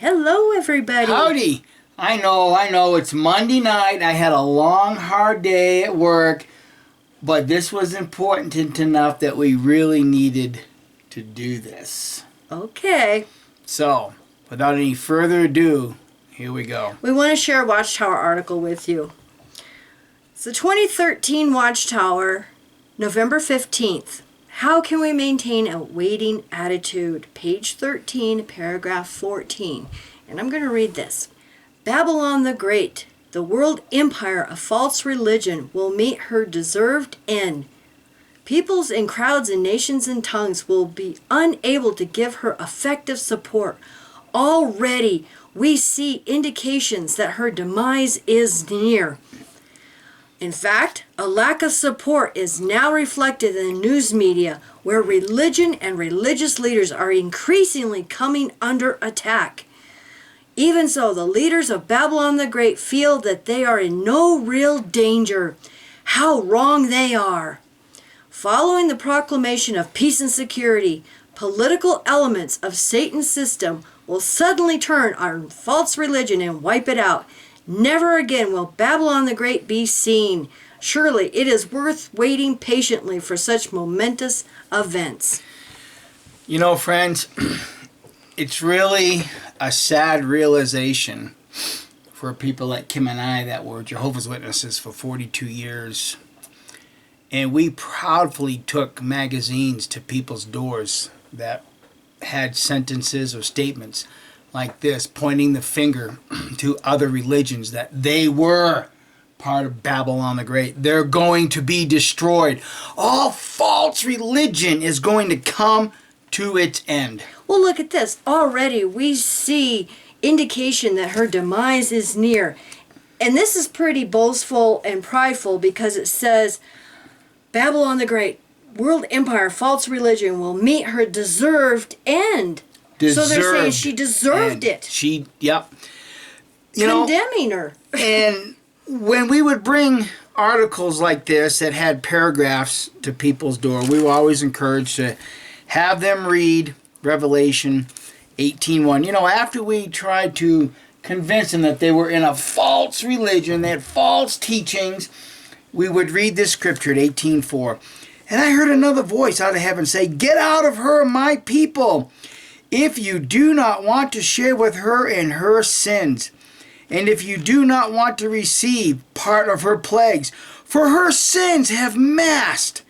Hello, everybody. Howdy. I know, it's Monday night. I had a long, hard day at work, but this was important enough that we really needed to do this. Okay. So, without any further ado, here we go. We want to share a Watchtower article with you. It's the 2013 Watchtower, November 15th. How can we maintain a waiting attitude? Page 13, paragraph 14. And I'm going to read this. Babylon the Great, the world empire of false religion, will meet her deserved end. Peoples and crowds and nations and tongues will be unable to give her effective support. Already we see indications that her demise is near. In fact, a lack of support is now reflected in the news media, where religion and religious leaders are increasingly coming under attack. Even so, the leaders of Babylon the Great feel that they are in no real danger. How wrong they are! Following the proclamation of peace and security, political elements of Satan's system will suddenly turn on false religion and wipe it out. Never again will Babylon the Great be seen. Surely it is worth waiting patiently for such momentous events. You know, friends, it's really a sad realization for people like Kim and I that were Jehovah's Witnesses for 42 years. And we proudly took magazines to people's doors that had sentences or statements like this, pointing the finger to other religions that they were part of Babylon the Great. They're going to be destroyed. All false religion is going to come to its end. Well, look at this. Already we see indication that her demise is near. And this is pretty boastful and prideful because it says, Babylon the Great, world empire, false religion will meet her deserved end. So they're saying she deserved it. Yep. Condemning her. And when we would bring articles like this that had paragraphs to people's door, we were always encouraged to have them read Revelation 18:1. You know, after we tried to convince them that they were in a false religion, they had false teachings, we would read this scripture at 18:4. And I heard another voice out of heaven say, "Get out of her, my people, if you do not want to share with her in her sins, and if you do not want to receive part of her plagues, for her sins have massed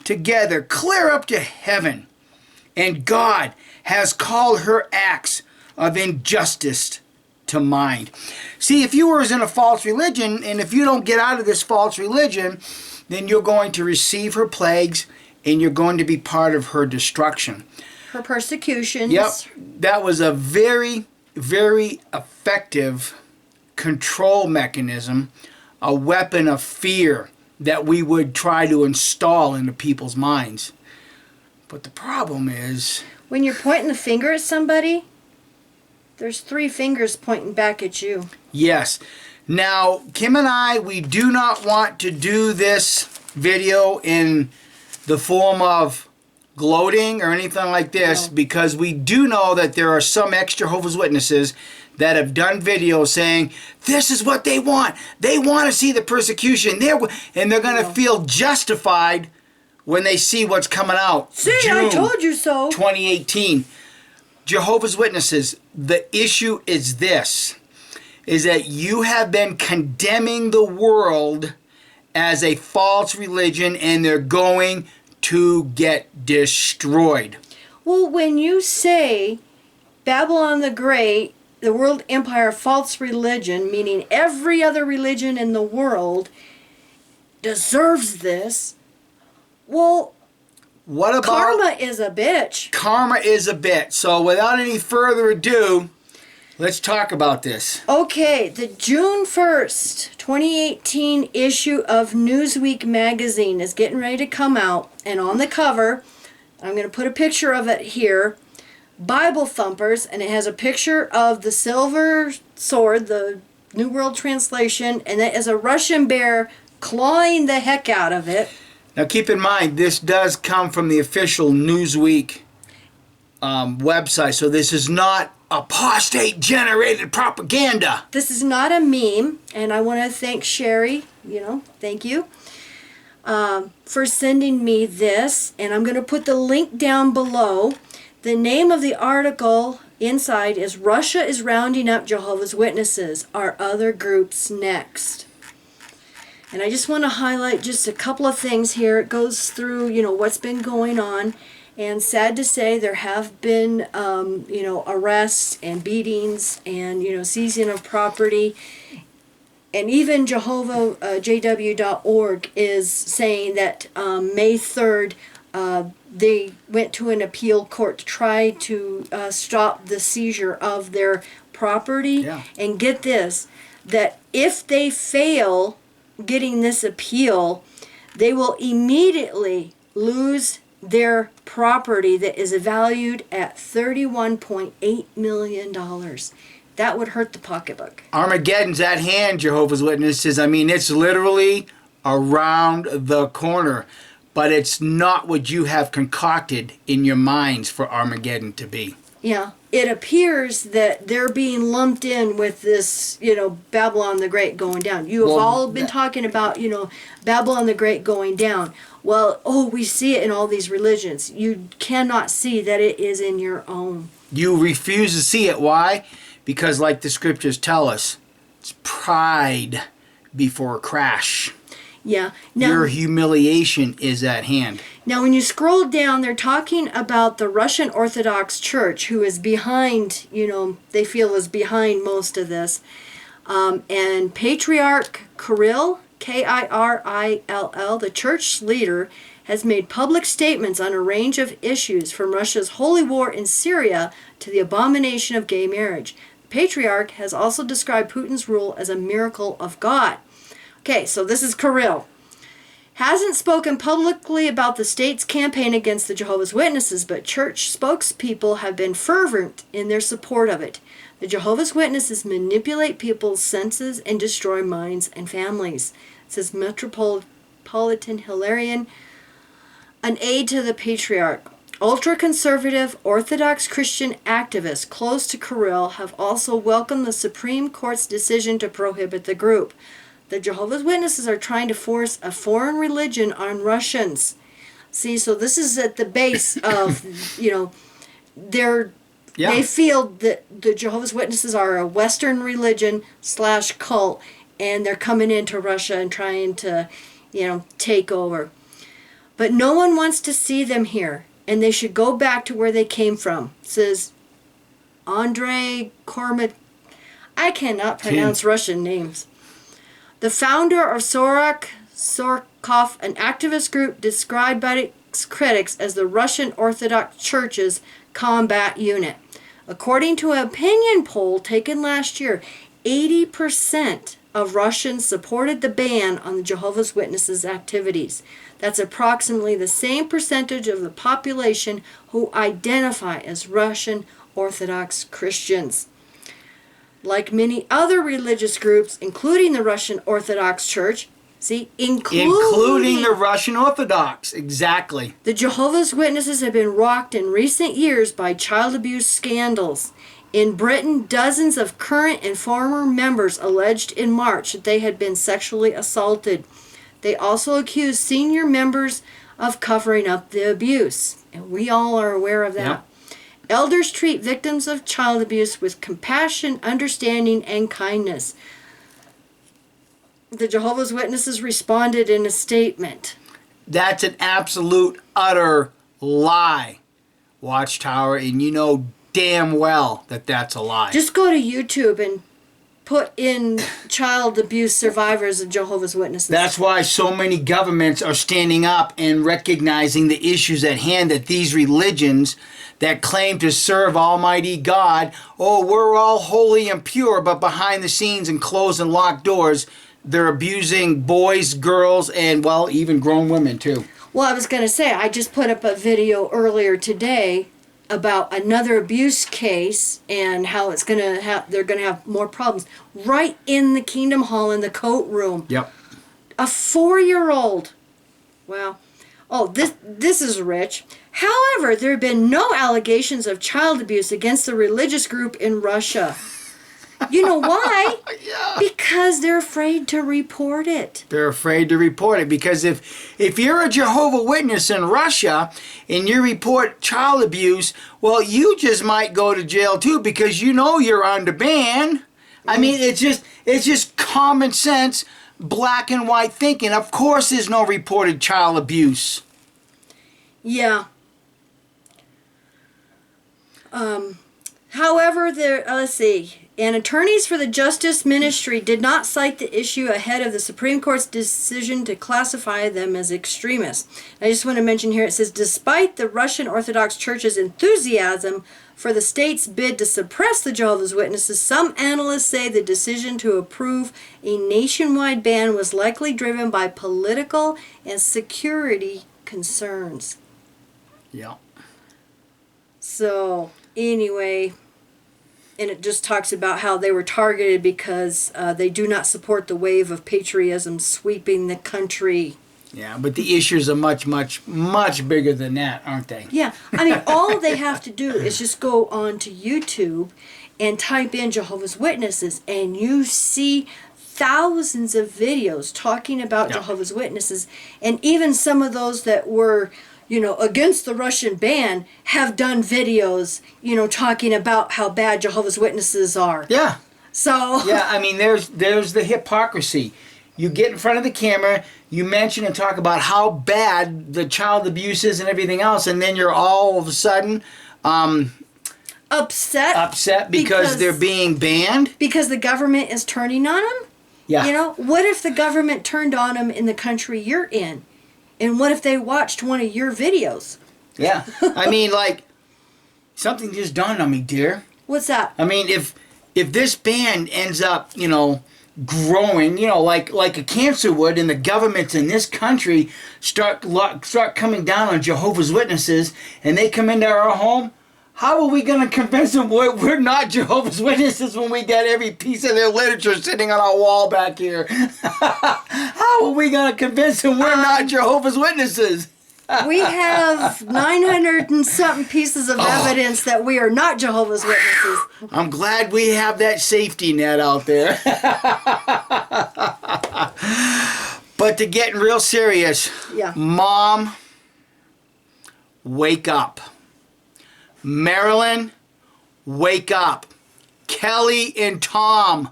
together clear up to heaven, and God has called her acts of injustice to mind." See, if you were in a false religion, and if you don't get out of this false religion, then you're going to receive her plagues, and you're going to be part of her destruction. Her persecutions. Yep. That was a very, very effective control mechanism, a weapon of fear that we would try to install into people's minds. But the problem is, when you're pointing the finger at somebody, there's 3 fingers pointing back at you. yes. Now, Kim and I, we do not want to do this video in the form of gloating or anything like this, because we do know that there are some ex-Jehovah's Witnesses that have done videos saying, this is what they want. They want to see the persecution. And they're going to feel justified when they see what's coming out. See, June I told you so. 2018. Jehovah's Witnesses, the issue is this, is that you have been condemning the world as a false religion, and they're going to get destroyed. Well, when you say Babylon the Great, the world empire, false religion, meaning every other religion in the world deserves this, well, what about karma is a bitch. Karma is a bitch. So without any further ado, let's talk about this. Okay, the June 1st, 2018 issue of Newsweek magazine is getting ready to come out. And on the cover, I'm going to put a picture of it here, Bible Thumpers, and it has a picture of the silver sword, the New World Translation, and it is a Russian bear clawing the heck out of it. Now keep in mind, this does come from the official Newsweek website, so this is not apostate generated propaganda. This is not a meme, and I want to thank Sherry, thank you, for sending me this, and I'm going to put the link down below. The name of the article inside is Russia is Rounding Up Jehovah's Witnesses. Are other groups next? And I just want to highlight just a couple of things here. It goes through, what's been going on. And sad to say, there have been, arrests and beatings and, seizing of property. And even JW.org is saying that May 3rd, they went to an appeal court to try to stop the seizure of their property. Yeah. And get this, that if they fail getting this appeal, they will immediately lose their property that is valued at $31.8 million. That would hurt the pocketbook. Armageddon's at hand, Jehovah's Witnesses. I mean, it's literally around the corner. But it's not what you have concocted in your minds for Armageddon to be. Yeah. It appears that they're being lumped in with this, Babylon the Great going down. You have all been talking about, Babylon the Great going down. Well, we see it in all these religions. You cannot see that it is in your own. You refuse to see it. Why? Because like the scriptures tell us, it's pride before a crash. Yeah. Now, your humiliation is at hand. Now, when you scroll down, they're talking about the Russian Orthodox Church, who is behind, they feel is behind most of this. And Patriarch Kirill, K-I-R-I-L-L, the church leader, has made public statements on a range of issues, from Russia's holy war in Syria to the abomination of gay marriage. The Patriarch has also described Putin's rule as a miracle of God. Okay, so this is Kirill. Hasn't spoken publicly about the state's campaign against the Jehovah's Witnesses, but church spokespeople have been fervent in their support of it. The Jehovah's Witnesses manipulate people's senses and destroy minds and families, says Metropolitan Hilarion, an aide to the Patriarch. Ultra-conservative Orthodox Christian activists close to Kirill have also welcomed the Supreme Court's decision to prohibit the group. The Jehovah's Witnesses are trying to force a foreign religion on Russians. See, so this is at the base of, they feel that the Jehovah's Witnesses are a Western religion / cult, and they're coming into Russia and trying to, take over. But no one wants to see them here, and they should go back to where they came from, says Andrei Kormat. I cannot pronounce Russian names. The founder of Sorokov, an activist group described by its critics as the Russian Orthodox Church's combat unit. According to an opinion poll taken last year, 80% of Russians supported the ban on the Jehovah's Witnesses' activities. That's approximately the same percentage of the population who identify as Russian Orthodox Christians. Like many other religious groups, including the Russian Orthodox Church, including the Russian Orthodox, exactly. The Jehovah's Witnesses have been rocked in recent years by child abuse scandals. In Britain, dozens of current and former members alleged in March that they had been sexually assaulted. They also accused senior members of covering up the abuse, and we all are aware of that. Yep. Elders treat victims of child abuse with compassion, understanding, and kindness. The Jehovah's Witnesses responded in a statement. That's an absolute, utter lie, Watchtower, and you know damn well that that's a lie. Just go to YouTube and put in child abuse survivors of Jehovah's Witnesses. That's why so many governments are standing up and recognizing the issues at hand, that these religions that claim to serve Almighty God, we're all holy and pure, but behind the scenes and closed and locked doors, they're abusing boys, girls, and, even grown women, too. Well, I was going to say, I just put up a video earlier today about another abuse case and how it's going to have, they're going to have more problems right in the Kingdom Hall in the coat room. Yep. A 4-year-old. Wow. Oh, this is rich. However, there have been no allegations of child abuse against the religious group in Russia. You know why? Yeah. Because they're afraid to report it. They're afraid to report it because if you're a Jehovah's Witness in Russia and you report child abuse, well, you just might go to jail too because you know you're under ban. I mean, it's just common sense, black and white thinking. Of course, there's no reported child abuse. Yeah. However, let's see. And attorneys for the Justice Ministry did not cite the issue ahead of the Supreme Court's decision to classify them as extremists. I just want to mention here, it says, despite the Russian Orthodox Church's enthusiasm for the state's bid to suppress the Jehovah's Witnesses, some analysts say the decision to approve a nationwide ban was likely driven by political and security concerns. Yeah. So, anyway, and it just talks about how they were targeted because they do not support the wave of patriotism sweeping the country. Yeah, but the issues are much, much, much bigger than that, aren't they? Yeah, I mean, all they have to do is just go on to YouTube and type in Jehovah's Witnesses, and you see thousands of videos talking about Jehovah's Witnesses, and even some of those that were, against the Russian ban have done videos, talking about how bad Jehovah's Witnesses are. Yeah. So. Yeah, I mean, there's the hypocrisy. You get in front of the camera, you mention and talk about how bad the child abuse is and everything else, and then you're all of a sudden upset because they're being banned. Because the government is turning on them? Yeah. What if the government turned on them in the country you're in? And what if they watched one of your videos? Yeah. I mean, like, something just dawned on me, dear. What's that? I mean, if this ban ends up, growing, like a cancer would, and the governments in this country start coming down on Jehovah's Witnesses, and they come into our home, how are we going to convince them we're not Jehovah's Witnesses when we get every piece of their literature sitting on our wall back here? How are we going to convince them we're not Jehovah's Witnesses? We have 900 and something pieces of evidence that we are not Jehovah's Witnesses. I'm glad we have that safety net out there. But to get real serious, Mom, wake up. Marilyn, wake up. Kelly and Tom,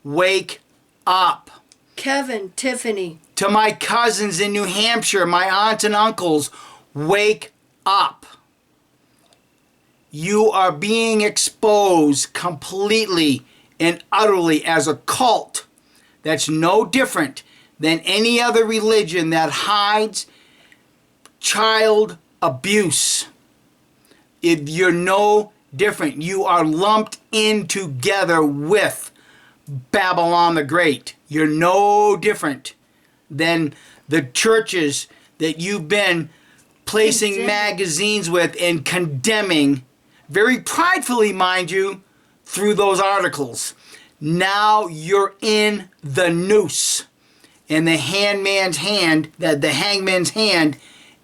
wake up. Kevin, Tiffany. To my cousins in New Hampshire, my aunts and uncles, wake up. You are being exposed completely and utterly as a cult that's no different than any other religion that hides child abuse. If you're no different, you are lumped in together with Babylon the Great. You're no different than the churches that you've been placing magazines with and condemning, very pridefully, mind you, through those articles. Now you're in the noose, and the hangman's hand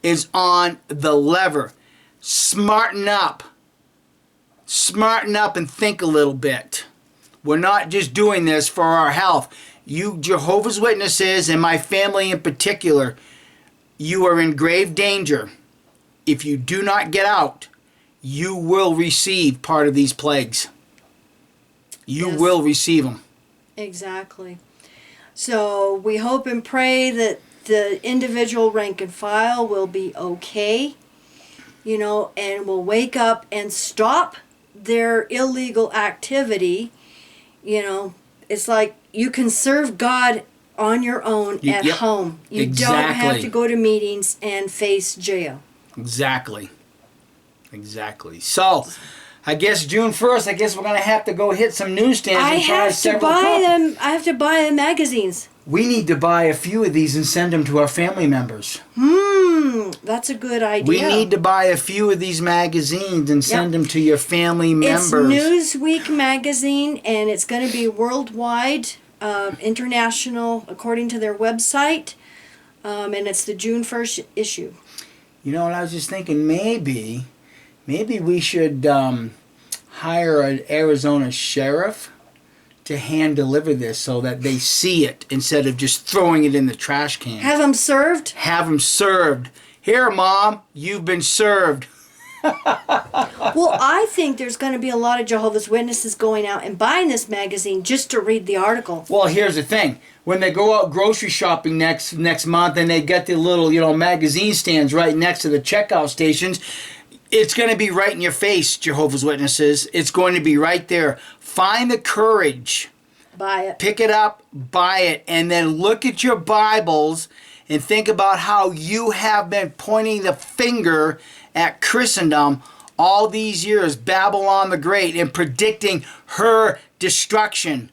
is on the lever. Smarten up and think a little bit. We're not just doing this for our health. You Jehovah's Witnesses, and my family in particular, you are in grave danger. If you do not get out, you will receive part of these plagues. You will receive them. Exactly. So we hope and pray that the individual rank and file will be okay, and will wake up and stop their illegal activity. It's like you can serve God on your own at home. You don't have to go to meetings and face jail. Exactly. So, I guess June 1st, we're going to have to go hit some newsstands and try several I have to buy the magazines. We need to buy a few of these and send them to our family members. That's a good idea. We need to buy a few of these magazines and send them to your family members. It's Newsweek magazine, and it's going to be worldwide, international, according to their website, and it's the June 1st issue. You know, and I was just thinking maybe we should hire an Arizona sheriff to hand deliver this so that they see it instead of just throwing it in the trash can. Have them served? Have them served. Here, Mom, you've been served. Well, I think there's going to be a lot of Jehovah's Witnesses going out and buying this magazine just to read the article. Well, here's the thing. When they go out grocery shopping next month and they get the little, magazine stands right next to the checkout stations, it's going to be right in your face, Jehovah's Witnesses. It's going to be right there. Find the courage. Buy it. Pick it up, buy it, and then look at your Bibles and think about how you have been pointing the finger at Christendom all these years, Babylon the Great, and predicting her destruction.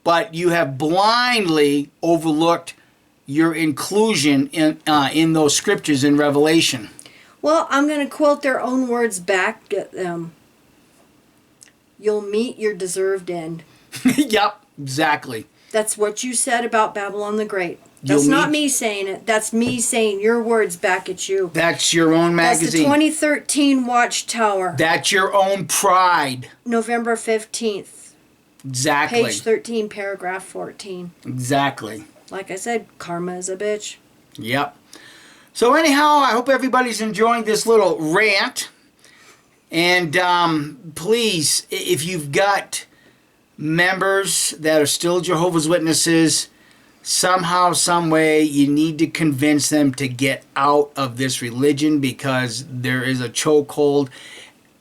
But you have blindly overlooked your inclusion in those scriptures in Revelation. Well, I'm going to quote their own words back at them. You'll meet your deserved end. Yep, exactly. That's what you said about Babylon the Great. That's not me saying it. That's me saying your words back at you. That's your own magazine. That's the 2013 Watchtower. That's your own pride. November 15th. Exactly. Page 13, paragraph 14. Exactly. Like I said, karma is a bitch. Yep. So anyhow, I hope everybody's enjoying this little rant. And please, if you've got members that are still Jehovah's Witnesses, somehow, some way, you need to convince them to get out of this religion, because there is a chokehold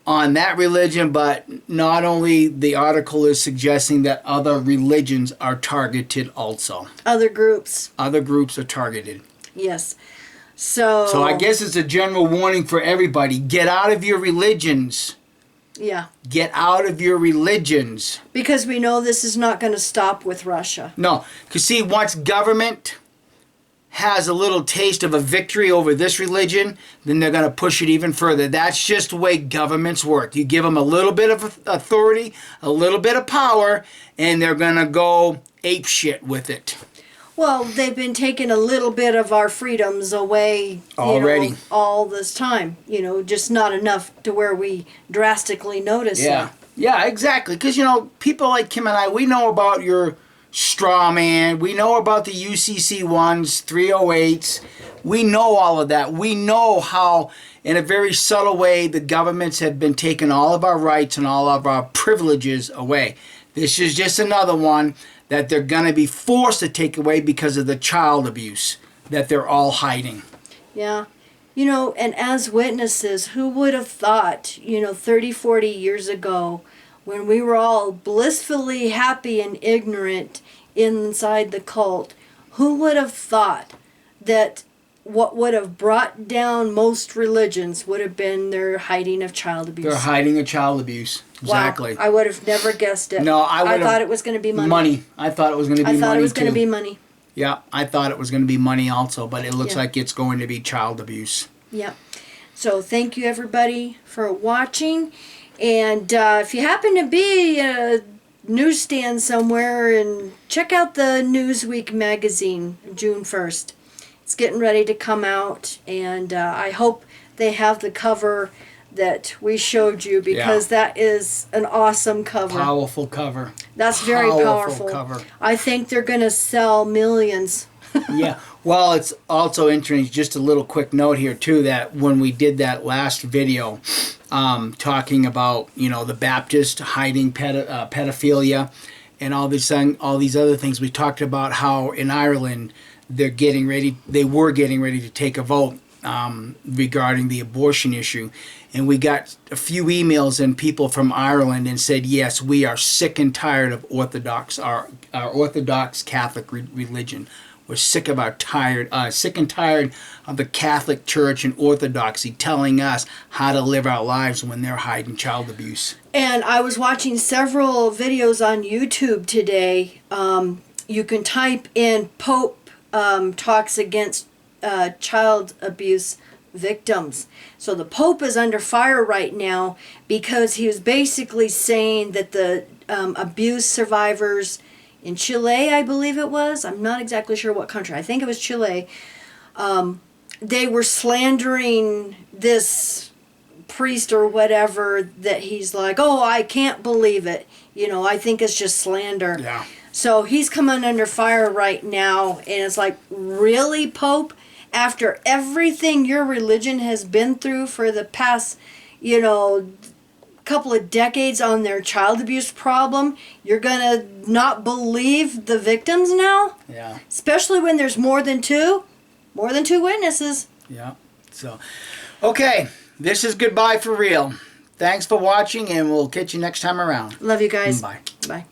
on that religion. But not only the article is suggesting that other religions are targeted also. Other groups. Other groups are targeted. Yes. So I guess it's a general warning for everybody. Get out of your religions. Yeah. Get out of your religions. Because we know this is not going to stop with Russia. No. Because see, once government has a little taste of a victory over this religion, then they're going to push it even further. That's just the way governments work. You give them a little bit of authority, a little bit of power, and they're going to go apeshit with it. Well, they've been taking a little bit of our freedoms away already all this time. Just not enough to where we drastically notice it. Yeah, exactly. Because, people like Kim and I, we know about your straw man. We know about the UCC 1s, 308s. We know all of that. We know how, in a very subtle way, the governments have been taking all of our rights and all of our privileges away. This is just another one that they're going to be forced to take away because of the child abuse that they're all hiding. Yeah. And as witnesses, who would have thought, 30, 40 years ago, when we were all blissfully happy and ignorant inside the cult, who would have thought that what would have brought down most religions would have been their hiding of child abuse? They're hiding of child abuse. Exactly. Wow, I would have never guessed it. No, I thought it was going to be money. I thought it was going to be money, I thought it was going to too. be money. Yeah, I thought it was going to be money also, but it looks like it's going to be child abuse. Yeah. So thank you, everybody, for watching. And if you happen to be a newsstand somewhere, and check out the Newsweek magazine, June 1st. It's getting ready to come out, and I hope they have the cover that we showed you, because that is an awesome cover. Powerful cover. That's very powerful. Cover. I think they're going to sell millions. Yeah. Well, it's also interesting, just a little quick note here, too, that when we did that last video talking about, the Baptist hiding pedophilia and all these other things, we talked about how in Ireland they were getting ready to take a vote regarding the abortion issue. And we got a few emails and people from Ireland and said, yes, we are sick and tired of our Orthodox Catholic religion. We're sick and tired of the Catholic Church and Orthodoxy telling us how to live our lives when they're hiding child abuse. And I was watching several videos on YouTube today. You can type in Pope talks against child abuse victims. So the Pope is under fire right now because he was basically saying that the abuse survivors in Chile, I believe it was, I'm not exactly sure what country, I think it was Chile, they were slandering this priest or whatever, that he's like, oh, I can't believe it. You know, I think it's just slander. Yeah. So he's coming under fire right now, and it's like, really, Pope? After everything your religion has been through for the past, couple of decades on their child abuse problem, you're gonna not believe the victims now? Yeah. Especially when there's more than two witnesses. Yeah. So, okay, this is goodbye for real. Thanks for watching, and we'll catch you next time around. Love you guys. Bye. Bye.